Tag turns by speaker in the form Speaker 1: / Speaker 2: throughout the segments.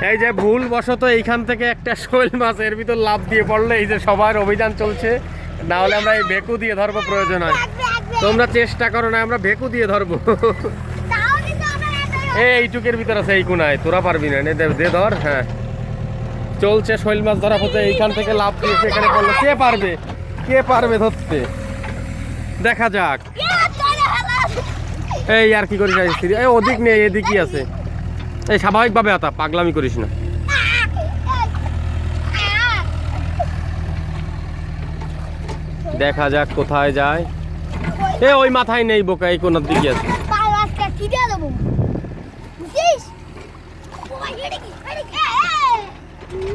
Speaker 1: এই যে ভুল বশত এইখান থেকে একটা শৈল মাছ এর ভিতর লাফ দিয়ে পড়লে এই যে সবার অভিযান চলছে, না হলে আমরা এই ভেকু দিয়ে ধরবো প্রয়োজন হয়। তোমরা চেষ্টা করো না, আমরা ভেকু দিয়ে ধরবো। এইটুকের ভিতর আছে এই কোনায়, তোরা পারবি না, দে ধর। হ্যাঁ চলছে শৈল মাছ ধরা হচ্ছে, এইখান থেকে লাফ দিয়ে এখানে পড়লো। কে পারবে, কে পারবে ধরতে, দেখা যাক। এই আর কি করিস, এই ওদিক নেই এদিকই আছে। এই স্বাভাবিকভাবে আতা, পাগলামি করিস না। দেখা যাক কোথায় যায়। এ ওই মাথায় নেই বোকা, এই কোনার দিকে আছে।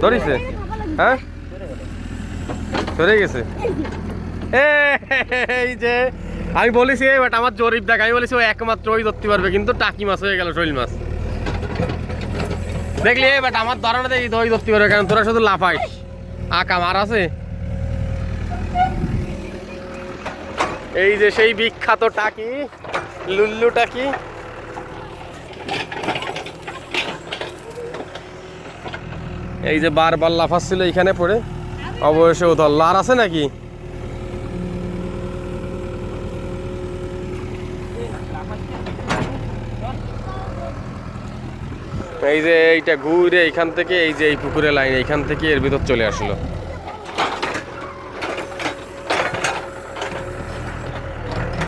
Speaker 1: ধরিস? হ্যাঁ সরে গেছে। এই যে আমি বলেছি বাট আমার জরিপ দেখ, আমি বলেছি ও একমাত্র ওই ধরতে পারবে, কিন্তু টাকি মাছ হয়ে গেল শৈল মাছ। দেখলি বাট আমার ধারণা দেখি ওই ধরতে পারবে, কারণ তোরা শুধু লাফাইস। আকা মার আছে। এই যে সেই বিখ্যাত টাকি, লুল্লু টাকি। এই যে বারবার লাফাচ্ছিল এইখানে পড়ে, অবশ্যই ও ধরল। আর আছে নাকি? এই যে এইটা ঘুরে এইখান থেকে, এই যে এই পুকুরের লাইন এইখান থেকে এর ভিতর চলে আসলো।